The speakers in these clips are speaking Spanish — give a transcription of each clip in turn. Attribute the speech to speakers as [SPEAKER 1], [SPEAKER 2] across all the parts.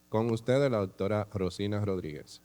[SPEAKER 1] Con ustedes, la doctora Rosina Rodríguez.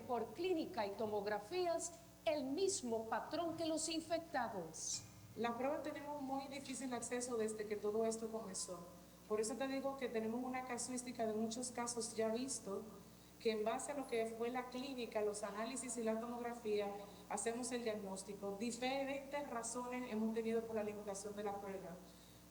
[SPEAKER 2] Por clínica y tomografías el mismo patrón que los infectados.
[SPEAKER 3] La prueba tenemos muy difícil acceso desde que todo esto comenzó. Por eso te digo que tenemos una casuística de muchos casos ya vistos, que en base a lo que fue la clínica, los análisis y la tomografía, hacemos el diagnóstico. Diferentes razones hemos tenido por la limitación de la prueba.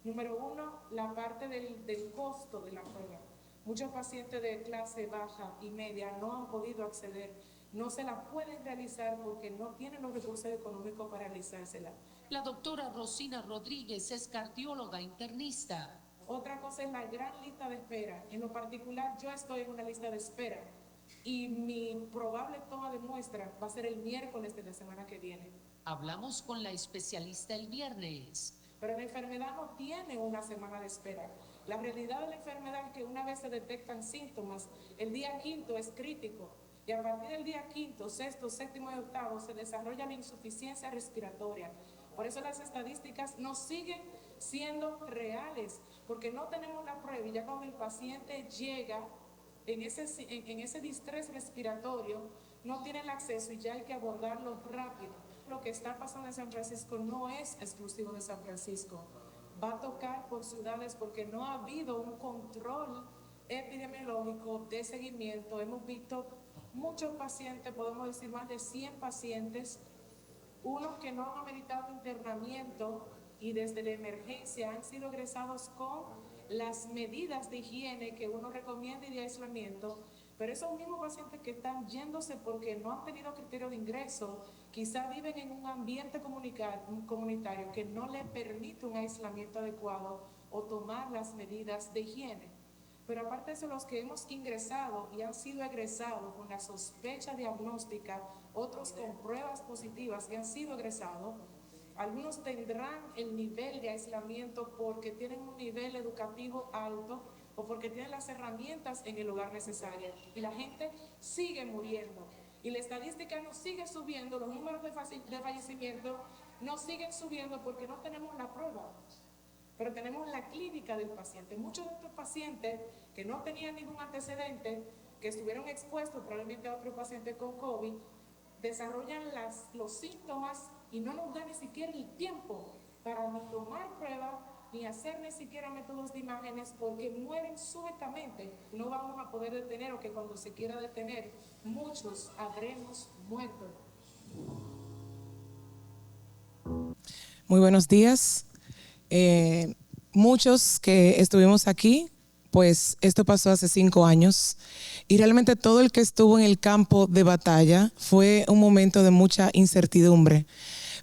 [SPEAKER 3] Número uno, la parte del costo de la prueba. Muchos pacientes de clase baja y media no han podido acceder, no se la pueden realizar porque no tienen los recursos económicos para realizársela.
[SPEAKER 2] La doctora Rosina Rodríguez es cardióloga internista.
[SPEAKER 3] Otra cosa es la gran lista de espera. En lo particular, yo estoy en una lista de espera y mi probable toma de muestra va a ser el miércoles de la semana que viene.
[SPEAKER 2] Hablamos con la especialista el viernes.
[SPEAKER 3] Pero la enfermedad no tiene una semana de espera. La realidad de la enfermedad es que una vez se detectan síntomas, el día quinto es crítico y a partir del día quinto, sexto, séptimo y octavo se desarrolla la insuficiencia respiratoria. Por eso las estadísticas no siguen siendo reales, porque no tenemos la prueba y ya cuando el paciente llega en ese distrés respiratorio, no tiene el acceso y ya hay que abordarlo rápido. Lo que está pasando en San Francisco no es exclusivo de San Francisco. Va a tocar por ciudades porque no ha habido un control epidemiológico de seguimiento. Hemos visto muchos pacientes, podemos decir más de 100 pacientes, unos que no han ameritado internamiento y desde la emergencia han sido egresados con las medidas de higiene que uno recomienda y de aislamiento, pero esos mismos pacientes que están yéndose porque no han tenido criterio de ingreso, quizá viven en un ambiente comunitario que no les permite un aislamiento adecuado o tomar las medidas de higiene. Pero aparte de eso, los que hemos ingresado y han sido egresados con la sospecha diagnóstica, otros con pruebas positivas y han sido egresados, algunos tendrán el nivel de aislamiento porque tienen un nivel educativo alto o porque tienen las herramientas en el lugar necesarias. Y la gente sigue muriendo. Y la estadística no sigue subiendo, los números de fallecimiento no siguen subiendo porque no tenemos la prueba. Pero tenemos la clínica del paciente. Muchos de estos pacientes que no tenían ningún antecedente, que estuvieron expuestos probablemente a otro paciente con COVID, desarrollan los síntomas y no nos da ni siquiera el tiempo para ni tomar pruebas ni hacer ni siquiera métodos de imágenes porque mueren súbitamente. No vamos a poder detener o que cuando se quiera detener, muchos habremos muerto.
[SPEAKER 4] Muy buenos días. Muchos que estuvimos aquí, pues esto pasó hace 5 años y realmente todo el que estuvo en el campo de batalla fue un momento de mucha incertidumbre,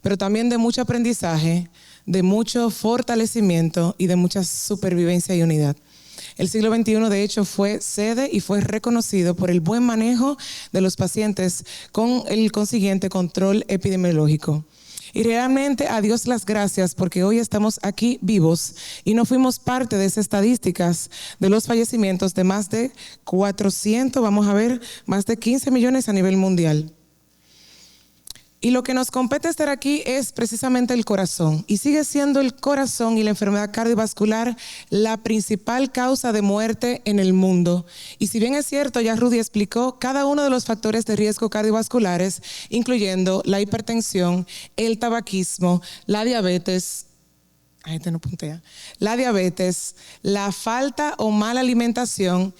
[SPEAKER 4] pero también de mucho aprendizaje, de mucho fortalecimiento y de mucha supervivencia y unidad. El siglo XXI, de hecho, fue sede y fue reconocido por el buen manejo de los pacientes con el consiguiente control epidemiológico. Y realmente a Dios las gracias porque hoy estamos aquí vivos y no fuimos parte de esas estadísticas de los fallecimientos de más de 400, vamos a ver, más de 15 millones a nivel mundial. Y lo que nos compete estar aquí es precisamente el corazón. Y sigue siendo el corazón y la enfermedad cardiovascular la principal causa de muerte en el mundo. Y si bien es cierto, ya Rudy explicó cada uno de los factores de riesgo cardiovasculares, incluyendo la hipertensión, el tabaquismo, la diabetes, la falta o mala alimentación,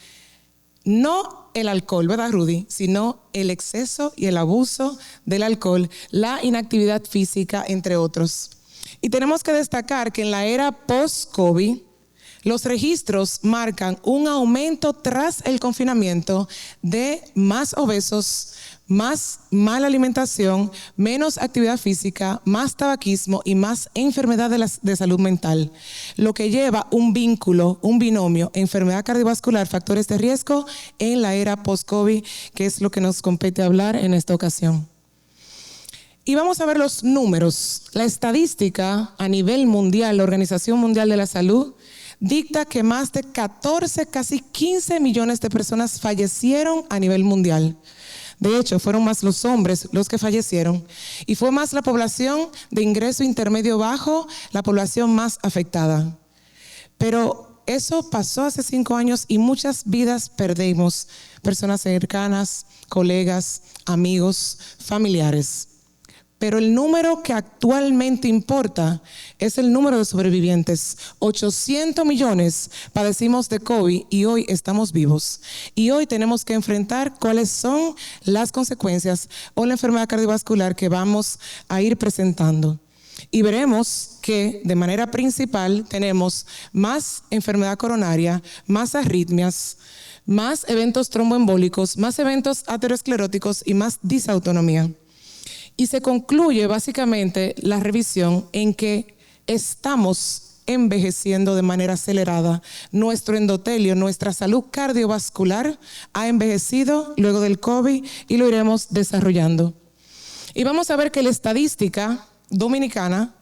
[SPEAKER 4] no el alcohol, ¿verdad, Rudy? Sino el exceso y el abuso del alcohol, la inactividad física, entre otros. Y tenemos que destacar que en la era post-COVID, Los registros marcan un aumento tras el confinamiento de más obesos, más mala alimentación, menos actividad física, más tabaquismo y más enfermedad de salud mental, lo que lleva un vínculo, un binomio, enfermedad cardiovascular, factores de riesgo en la era post-COVID, que es lo que nos compete hablar en esta ocasión. Y vamos a ver los números. La estadística a nivel mundial, la Organización Mundial de la Salud, dicta que más de 14, casi 15 millones de personas fallecieron a nivel mundial. De hecho, fueron más los hombres los que fallecieron y fue más la población de ingreso intermedio bajo, la población más afectada. Pero eso pasó hace 5 años y muchas vidas perdimos, personas cercanas, colegas, amigos, familiares. Pero el número que actualmente importa es el número de sobrevivientes. 800 millones padecimos de COVID y hoy estamos vivos. Y hoy tenemos que enfrentar cuáles son las consecuencias o la enfermedad cardiovascular que vamos a ir presentando. Y veremos que de manera principal tenemos más enfermedad coronaria, más arritmias, más eventos tromboembólicos, más eventos ateroscleróticos y más disautonomía. Y se concluye básicamente la revisión en que estamos envejeciendo de manera acelerada. Nuestro endotelio, nuestra salud cardiovascular ha envejecido luego del COVID y lo iremos desarrollando. Y vamos a ver que la estadística dominicana,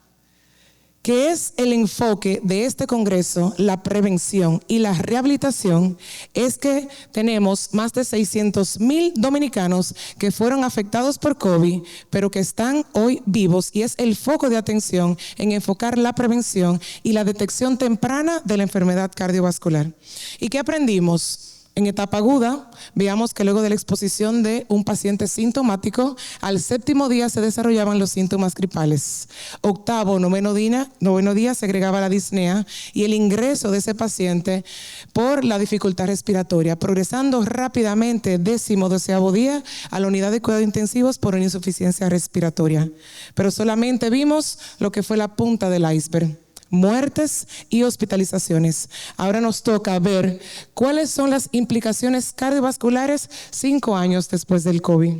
[SPEAKER 4] que es el enfoque de este congreso, la prevención y la rehabilitación, es que tenemos más de 600,000 dominicanos que fueron afectados por COVID, pero que están hoy vivos, y es el foco de atención en enfocar la prevención y la detección temprana de la enfermedad cardiovascular. ¿Y qué aprendimos? En etapa aguda, veamos que luego de la exposición de un paciente sintomático, al 7º día se desarrollaban los síntomas gripales. 8º, 9º día se agregaba la disnea y el ingreso de ese paciente por la dificultad respiratoria, progresando rápidamente 10º, 12º día a la unidad de cuidados intensivos por una insuficiencia respiratoria. Pero solamente vimos lo que fue la punta del iceberg. Muertes y hospitalizaciones. Ahora nos toca ver cuáles son las implicaciones cardiovasculares 5 años después del COVID.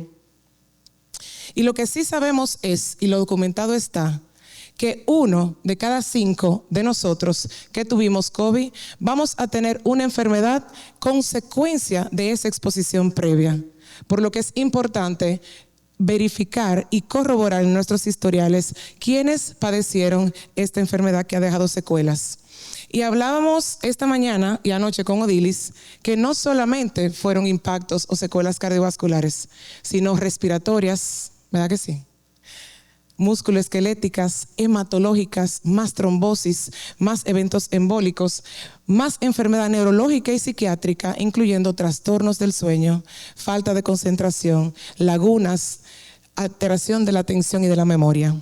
[SPEAKER 4] Y lo que sí sabemos es, y lo documentado está, que 1 de cada 5 de nosotros que tuvimos COVID vamos a tener una enfermedad consecuencia de esa exposición previa. Por lo que es importante verificar y corroborar en nuestros historiales quiénes padecieron esta enfermedad que ha dejado secuelas. Y hablábamos esta mañana y anoche con Odilis que no solamente fueron impactos o secuelas cardiovasculares, sino respiratorias, ¿verdad que sí? Musculoesqueléticas, hematológicas, más trombosis, más eventos embólicos, más enfermedad neurológica y psiquiátrica, incluyendo trastornos del sueño, falta de concentración, lagunas, alteración de la atención y de la memoria.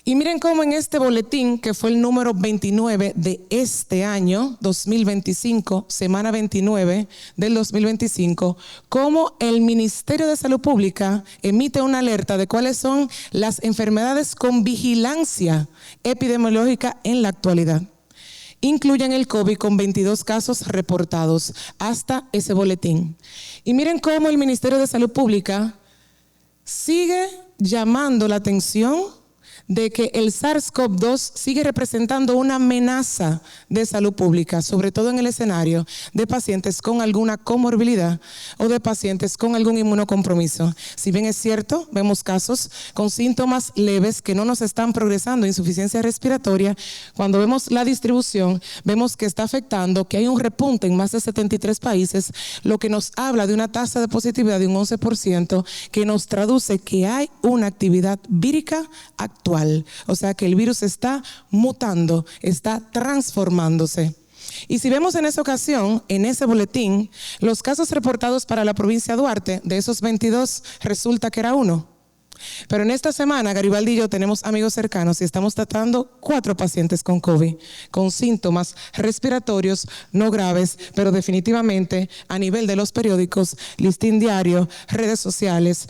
[SPEAKER 4] Y miren cómo en este boletín, que fue el número 29 de este año, 2025, semana 29 del 2025, cómo el Ministerio de Salud Pública emite una alerta de cuáles son las enfermedades con vigilancia epidemiológica en la actualidad. Incluyen el COVID con 22 casos reportados hasta ese boletín. Y miren cómo el Ministerio de Salud Pública sigue llamando la atención de que el SARS-CoV-2 sigue representando una amenaza de salud pública, sobre todo en el escenario de pacientes con alguna comorbilidad o de pacientes con algún inmunocompromiso. Si bien es cierto, vemos casos con síntomas leves que no nos están progresando, insuficiencia respiratoria, cuando vemos la distribución, vemos que está afectando, que hay un repunte en más de 73 países, lo que nos habla de una tasa de positividad de un 11%, que nos traduce que hay una actividad vírica actual. O sea que el virus está mutando, está transformándose. Y si vemos en esa ocasión, en ese boletín, los casos reportados para la provincia de Duarte, de esos 22, resulta que era 1. Pero en esta semana, Garibaldi y yo tenemos amigos cercanos y estamos tratando 4 pacientes con COVID, con síntomas respiratorios no graves, pero definitivamente a nivel de los periódicos, Listín Diario, redes sociales,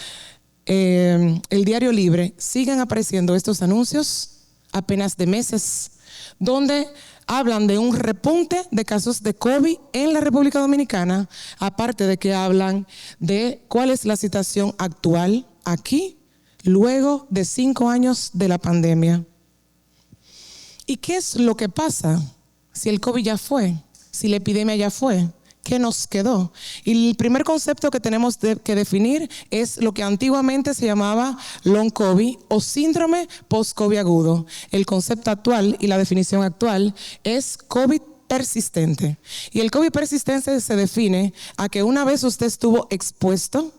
[SPEAKER 4] el Diario Libre, siguen apareciendo estos anuncios apenas de meses, donde hablan de un repunte de casos de COVID en la República Dominicana, aparte de que hablan de cuál es la situación actual aquí, luego de 5 años de la pandemia. ¿Y qué es lo que pasa si el COVID ya fue? Si la epidemia ya fue, ¿qué nos quedó? Y el primer concepto que tenemos que definir es lo que antiguamente se llamaba long COVID o síndrome post-COVID agudo. El concepto actual y la definición actual es COVID persistente. Y el COVID persistente se define a que una vez usted estuvo expuesto,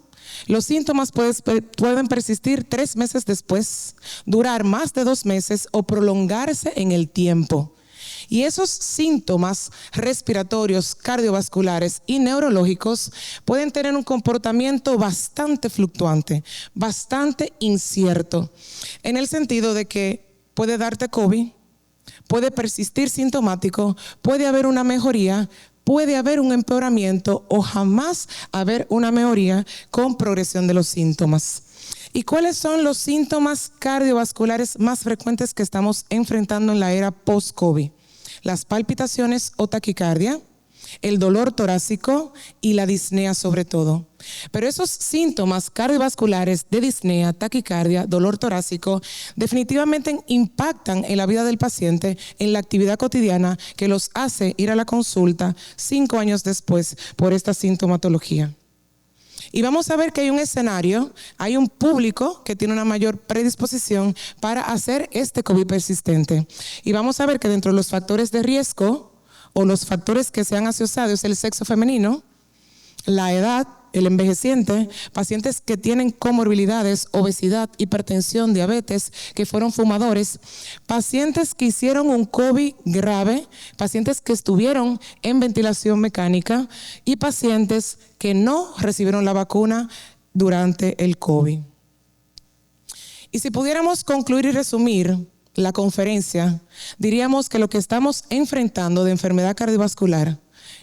[SPEAKER 4] los síntomas pueden persistir 3 meses después, durar más de 2 meses o prolongarse en el tiempo. Y esos síntomas respiratorios, cardiovasculares y neurológicos pueden tener un comportamiento bastante fluctuante, bastante incierto, en el sentido de que puede darte COVID, puede persistir sintomático, puede haber una mejoría, puede haber un empeoramiento o jamás haber una mejoría con progresión de los síntomas. ¿Y cuáles son los síntomas cardiovasculares más frecuentes que estamos enfrentando en la era post-COVID? Las palpitaciones o taquicardia, el dolor torácico y la disnea sobre todo. Pero esos síntomas cardiovasculares de disnea, taquicardia, dolor torácico, definitivamente impactan en la vida del paciente, en la actividad cotidiana que los hace ir a la consulta 5 años después por esta sintomatología. Y vamos a ver que hay un escenario, hay un público que tiene una mayor predisposición para hacer este COVID persistente. Y vamos a ver que dentro de los factores de riesgo o los factores que se han asociado es el sexo femenino, la edad, el envejeciente, pacientes que tienen comorbilidades, obesidad, hipertensión, diabetes, que fueron fumadores, pacientes que hicieron un COVID grave, pacientes que estuvieron en ventilación mecánica y pacientes que no recibieron la vacuna durante el COVID. Y si pudiéramos concluir y resumir la conferencia, diríamos que lo que estamos enfrentando de enfermedad cardiovascular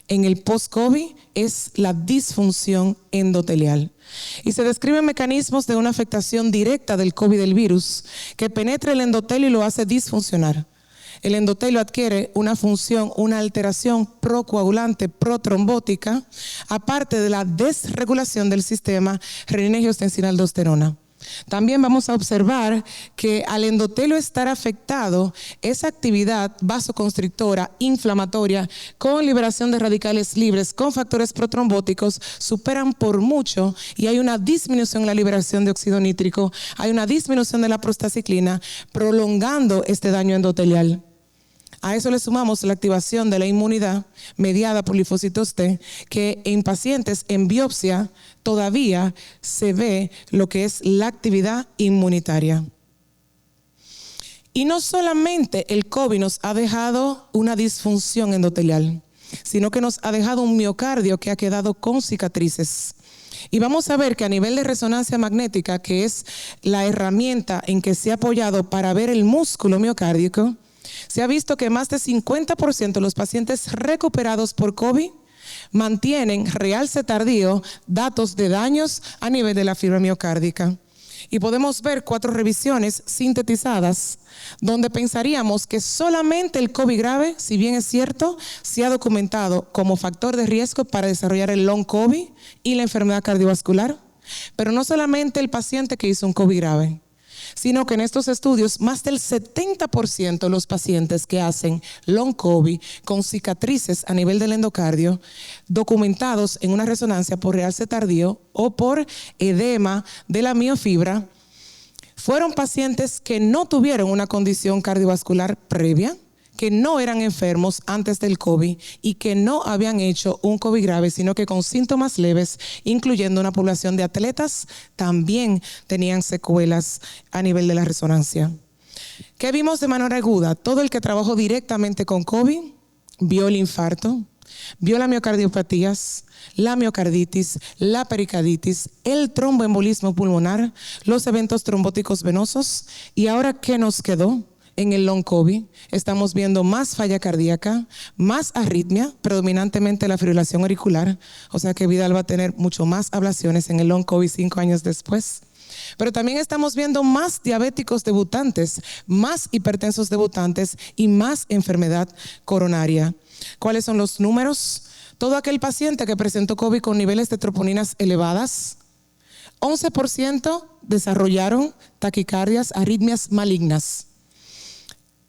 [SPEAKER 4] en el post-COVID es la disfunción endotelial. Y se describen mecanismos de una afectación directa del COVID del virus que penetra el endotelio y lo hace disfuncionar. El endotelio adquiere una función, una alteración procoagulante, protrombótica, aparte de la desregulación del sistema renina-angiotensina-aldosterona. También vamos a observar que al endotelio estar afectado, esa actividad vasoconstrictora, inflamatoria, con liberación de radicales libres, con factores protrombóticos, superan por mucho y hay una disminución en la liberación de óxido nítrico, hay una disminución de la prostaciclina, prolongando este daño endotelial. A eso le sumamos la activación de la inmunidad mediada por linfocitos T, que en pacientes en biopsia todavía se ve lo que es la actividad inmunitaria. Y no solamente el COVID nos ha dejado una disfunción endotelial, sino que nos ha dejado un miocardio que ha quedado con cicatrices. Y vamos a ver que a nivel de resonancia magnética, que es la herramienta en que se ha apoyado para ver el músculo miocárdico, se ha visto que más de 50% de los pacientes recuperados por COVID mantienen, realce tardío, datos de daños a nivel de la fibra miocárdica. Y podemos ver 4 revisiones sintetizadas donde pensaríamos que solamente el COVID grave, si bien es cierto, se ha documentado como factor de riesgo para desarrollar el long COVID y la enfermedad cardiovascular. Pero no solamente el paciente que hizo un COVID grave, sino que en estos estudios más del 70% de los pacientes que hacen long COVID con cicatrices a nivel del endocardio, documentados en una resonancia por realce tardío o por edema de la miofibra, fueron pacientes que no tuvieron una condición cardiovascular previa, que no eran enfermos antes del COVID y que no habían hecho un COVID grave, sino que con síntomas leves, incluyendo una población de atletas, también tenían secuelas a nivel de la resonancia. ¿Qué vimos de manera aguda? Todo el que trabajó directamente con COVID vio el infarto, vio las miocardiopatías, la miocarditis, la pericarditis, el tromboembolismo pulmonar, los eventos trombóticos venosos. ¿Y ahora qué nos quedó? En el long COVID estamos viendo más falla cardíaca, más arritmia, predominantemente la fibrilación auricular, o sea que Vidal va a tener mucho más ablaciones en el long COVID 5 años después. Pero también estamos viendo más diabéticos debutantes, más hipertensos debutantes y más enfermedad coronaria. ¿Cuáles son los números? Todo aquel paciente que presentó COVID con niveles de troponinas elevadas, 11% desarrollaron taquicardias, arritmias malignas.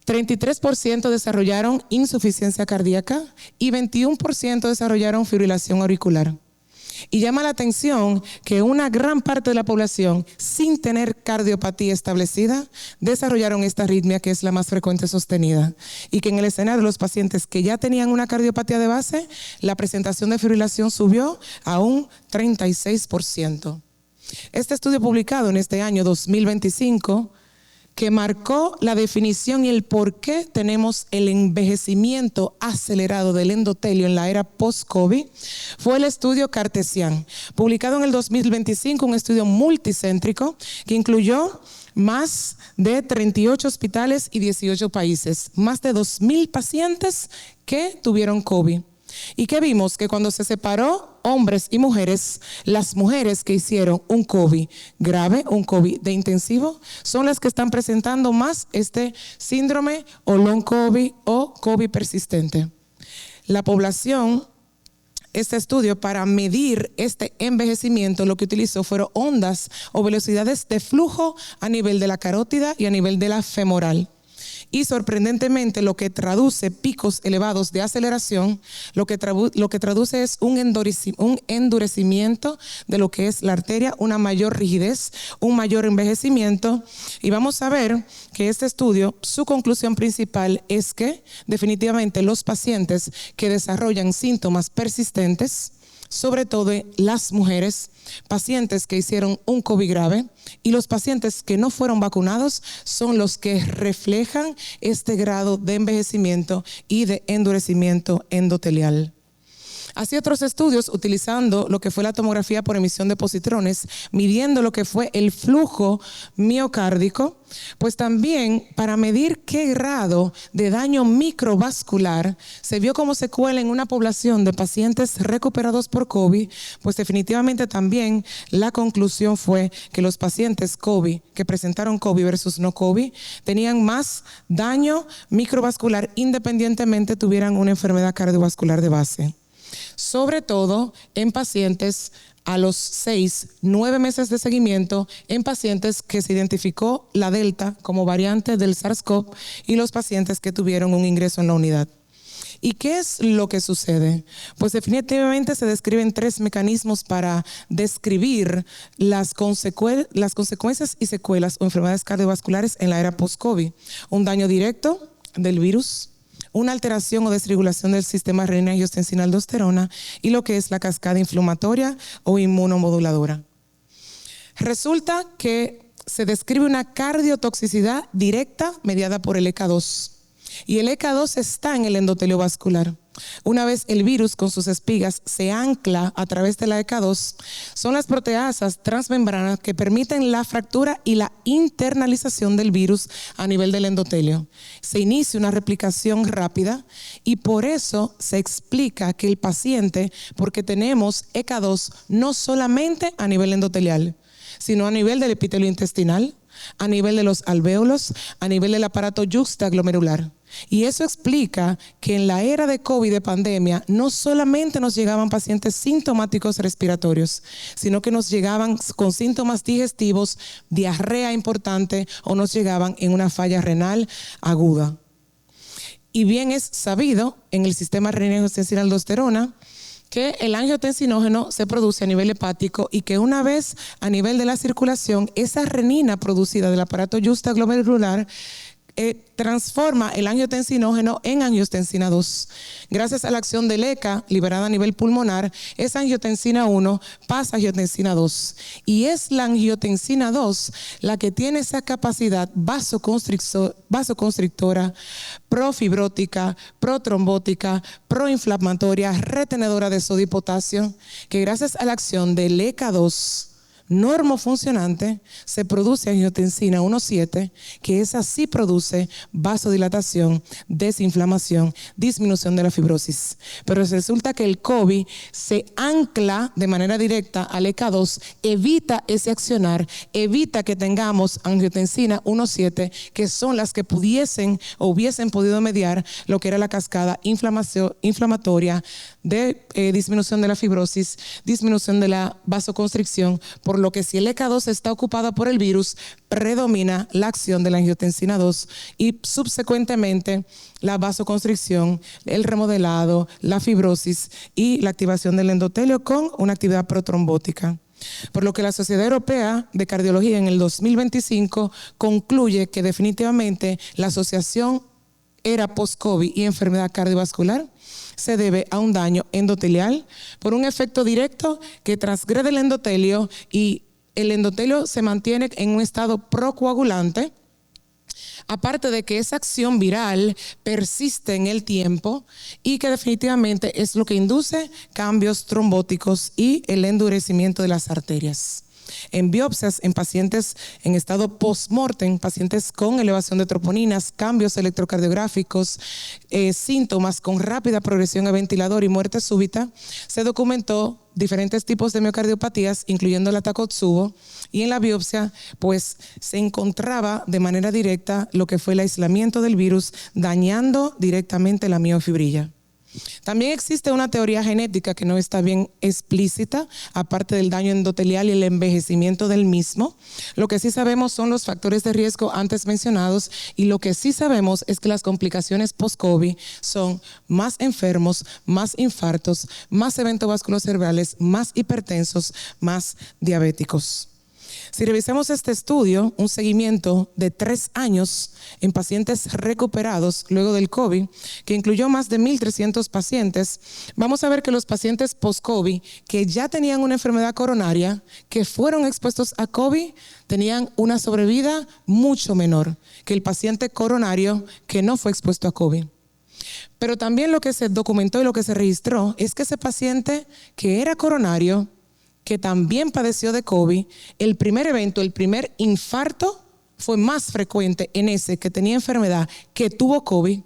[SPEAKER 4] 33% desarrollaron insuficiencia cardíaca y 21% desarrollaron fibrilación auricular. Y llama la atención que una gran parte de la población, sin tener cardiopatía establecida, desarrollaron esta arritmia, que es la más frecuente sostenida. Y que en el escenario de los pacientes que ya tenían una cardiopatía de base, la presentación de fibrilación subió a un 36%. Este estudio publicado en este año 2025, que marcó la definición y el por qué tenemos el envejecimiento acelerado del endotelio en la era post-COVID, fue el estudio Cartesian, publicado en el 2025, un estudio multicéntrico que incluyó más de 38 hospitales y 18 países, más de 2,000 pacientes que tuvieron COVID. ¿Y qué vimos? Que cuando se separó hombres y mujeres, las mujeres que hicieron un COVID grave, un COVID de intensivo, son las que están presentando más este síndrome o long COVID o COVID persistente. La población, este estudio para medir este envejecimiento, lo que utilizó fueron ondas o velocidades de flujo a nivel de la carótida y a nivel de la femoral. Y sorprendentemente lo que traduce picos elevados de aceleración, lo que traduce es un endurecimiento de lo que es la arteria, una mayor rigidez, un mayor envejecimiento. Y vamos a ver que este estudio, su conclusión principal es que definitivamente los pacientes que desarrollan síntomas persistentes, sobre todo las mujeres, pacientes que hicieron un COVID grave y los pacientes que no fueron vacunados son los que reflejan este grado de envejecimiento y de endurecimiento endotelial. Así otros estudios utilizando lo que fue la tomografía por emisión de positrones, midiendo lo que fue el flujo miocárdico, pues también para medir qué grado de daño microvascular se vio como secuela en una población de pacientes recuperados por COVID, pues definitivamente también la conclusión fue que los pacientes COVID que presentaron COVID versus no COVID tenían más daño microvascular independientemente tuvieran una enfermedad cardiovascular de base. Sobre todo en pacientes a los 6-9 meses de seguimiento, en pacientes que se identificó la Delta como variante del SARS-CoV y los pacientes que tuvieron un ingreso en la unidad. ¿Y qué es lo que sucede? Pues definitivamente se describen 3 mecanismos para describir las consecuencias y secuelas o enfermedades cardiovasculares en la era post-COVID. Un daño directo del virus, una alteración o desregulación del sistema renina-angiotensina-aldosterona y lo que es la cascada inflamatoria o inmunomoduladora. Resulta que se describe una cardiotoxicidad directa mediada por el ECA2 y el ECA2 está en el endotelio vascular. Una vez el virus con sus espigas se ancla a través de la ECA2, son las proteasas transmembranas que permiten la fractura y la internalización del virus a nivel del endotelio. Se inicia una replicación rápida y por eso se explica que el paciente, porque tenemos ECA2 no solamente a nivel endotelial, sino a nivel del epitelio intestinal, a nivel de los alvéolos, a nivel del aparato yuxtaglomerular. Y eso explica que en la era de COVID, de pandemia, no solamente nos llegaban pacientes sintomáticos respiratorios, sino que nos llegaban con síntomas digestivos, diarrea importante o nos llegaban en una falla renal aguda. Y bien es sabido en el sistema renina-angiotensina-aldosterona que el angiotensinógeno se produce a nivel hepático y que una vez a nivel de la circulación, esa renina producida del aparato yuxtaglomerular transforma el angiotensinógeno en angiotensina 2. Gracias a la acción del ECA liberada a nivel pulmonar, esa angiotensina 1 pasa a angiotensina 2. Y es la angiotensina 2 la que tiene esa capacidad vasoconstrictora, profibrótica, protrombótica, proinflamatoria, retenedora de sodio y potasio, que gracias a la acción del ECA2 normofuncionante, se produce angiotensina 1,7, que esa sí produce vasodilatación, desinflamación, disminución de la fibrosis. Pero resulta que el COVID se ancla de manera directa al ECA2, evita ese accionar, evita que tengamos angiotensina 1,7, que son las que pudiesen o hubiesen podido mediar lo que era la cascada inflamatoria de disminución de la fibrosis, disminución de la vasoconstricción, por lo que si el ECA2 está ocupada por el virus, predomina la acción de la angiotensina 2 y subsecuentemente la vasoconstricción, el remodelado, la fibrosis y la activación del endotelio con una actividad protrombótica. Por lo que la Sociedad Europea de Cardiología en el 2025 concluye que definitivamente la asociación era post-COVID y enfermedad cardiovascular se debe a un daño endotelial por un efecto directo que transgrede el endotelio y el endotelio se mantiene en un estado procoagulante. Aparte de que esa acción viral persiste en el tiempo y que definitivamente es lo que induce cambios trombóticos y el endurecimiento de las arterias. En biopsias en pacientes en estado post-mortem, pacientes con elevación de troponinas, cambios electrocardiográficos, síntomas con rápida progresión a ventilador y muerte súbita, se documentó diferentes tipos de miocardiopatías, incluyendo la Takotsubo, y en la biopsia pues se encontraba de manera directa lo que fue el aislamiento del virus, dañando directamente la miofibrilla. También existe una teoría genética que no está bien explícita, aparte del daño endotelial y el envejecimiento del mismo. Lo que sí sabemos son los factores de riesgo antes mencionados y lo que sí sabemos es que las complicaciones post-COVID son más enfermos, más infartos, más eventos vasculocerebrales, más hipertensos, más diabéticos. Si revisamos este estudio, un seguimiento de 3 años en pacientes recuperados luego del COVID, que incluyó más de 1,300 pacientes, vamos a ver que los pacientes post-COVID que ya tenían una enfermedad coronaria, que fueron expuestos a COVID, tenían una sobrevida mucho menor que el paciente coronario que no fue expuesto a COVID. Pero también lo que se documentó y lo que se registró es que ese paciente que era coronario, que también padeció de COVID, el primer evento, el primer infarto fue más frecuente en ese que tenía enfermedad, que tuvo COVID,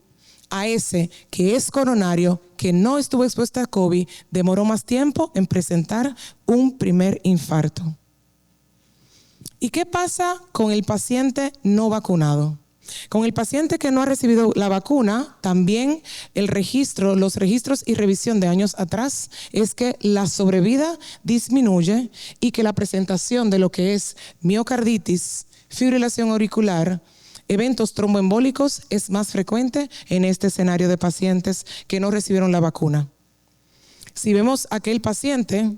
[SPEAKER 4] a ese que es coronario, que no estuvo expuesto a COVID, demoró más tiempo en presentar un primer infarto. ¿Y qué pasa con el paciente no vacunado? Con el paciente que no ha recibido la vacuna, también los registros y revisión de años atrás es que la sobrevida disminuye y que la presentación de lo que es miocarditis, fibrilación auricular, eventos tromboembólicos es más frecuente en este escenario de pacientes que no recibieron la vacuna. Si vemos aquel paciente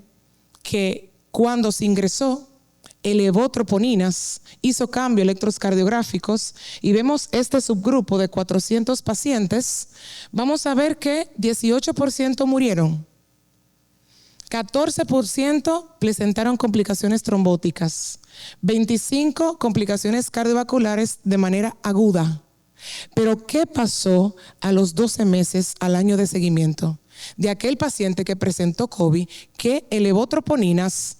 [SPEAKER 4] que cuando se ingresó elevó troponinas, hizo cambios electrocardiográficos y vemos este subgrupo de 400 pacientes, vamos a ver que 18% murieron, 14% presentaron complicaciones trombóticas, 25 complicaciones cardiovasculares de manera aguda. Pero ¿qué pasó a los 12 meses al año de seguimiento de aquel paciente que presentó COVID, que elevó troponinas,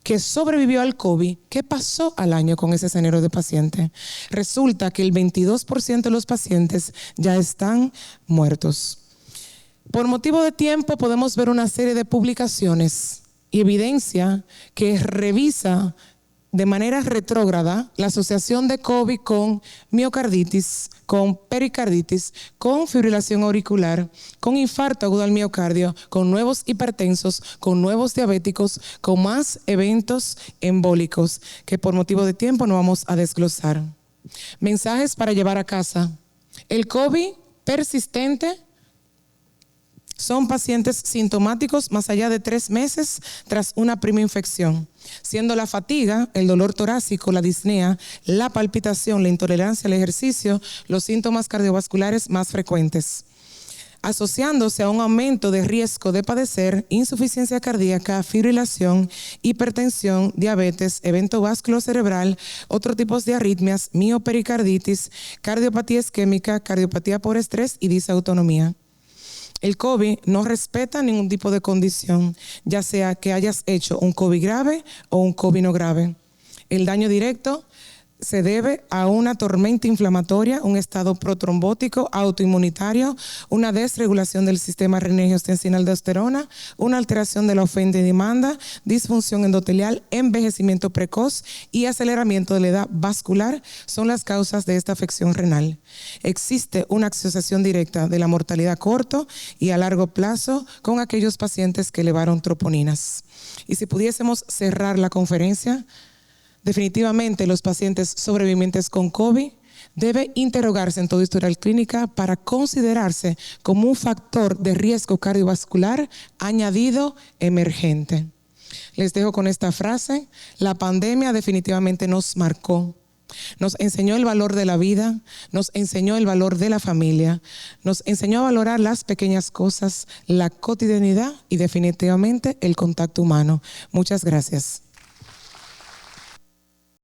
[SPEAKER 4] que sobrevivió al COVID? ¿Qué pasó al año con ese escenario de paciente? Resulta que el 22% de los pacientes ya están muertos. Por motivo de tiempo podemos ver una serie de publicaciones y evidencia que revisa de manera retrógrada la asociación de COVID con miocarditis, con pericarditis, con fibrilación auricular, con infarto agudo al miocardio, con nuevos hipertensos, con nuevos diabéticos, con más eventos embólicos que por motivo de tiempo no vamos a desglosar. Mensajes para llevar a casa. El COVID persistente son pacientes sintomáticos más allá de 3 meses tras una primera infección, siendo la fatiga, el dolor torácico, la disnea, la palpitación, la intolerancia al ejercicio, los síntomas cardiovasculares más frecuentes, asociándose a un aumento de riesgo de padecer insuficiencia cardíaca, fibrilación, hipertensión, diabetes, evento vasculocerebral, otros tipos de arritmias, miopericarditis, cardiopatía isquémica, cardiopatía por estrés y disautonomía. El COVID no respeta ningún tipo de condición, ya sea que hayas hecho un COVID grave o un COVID no grave. El daño directo se debe a una tormenta inflamatoria, un estado protrombótico, autoinmunitario, una desregulación del sistema renina-angiotensina aldosterona, una alteración de la oferta y demanda, disfunción endotelial, envejecimiento precoz y aceleramiento de la edad vascular son las causas de esta afección renal. Existe una asociación directa de la mortalidad a corto y a largo plazo con aquellos pacientes que elevaron troponinas. Y si pudiésemos cerrar la conferencia, definitivamente los pacientes sobrevivientes con COVID debe interrogarse en toda historial clínica para considerarse como un factor de riesgo cardiovascular añadido emergente. Les dejo con esta frase: la pandemia definitivamente nos marcó. Nos enseñó el valor de la vida, nos enseñó el valor de la familia, nos enseñó a valorar las pequeñas cosas, la cotidianidad y definitivamente el contacto humano. Muchas gracias.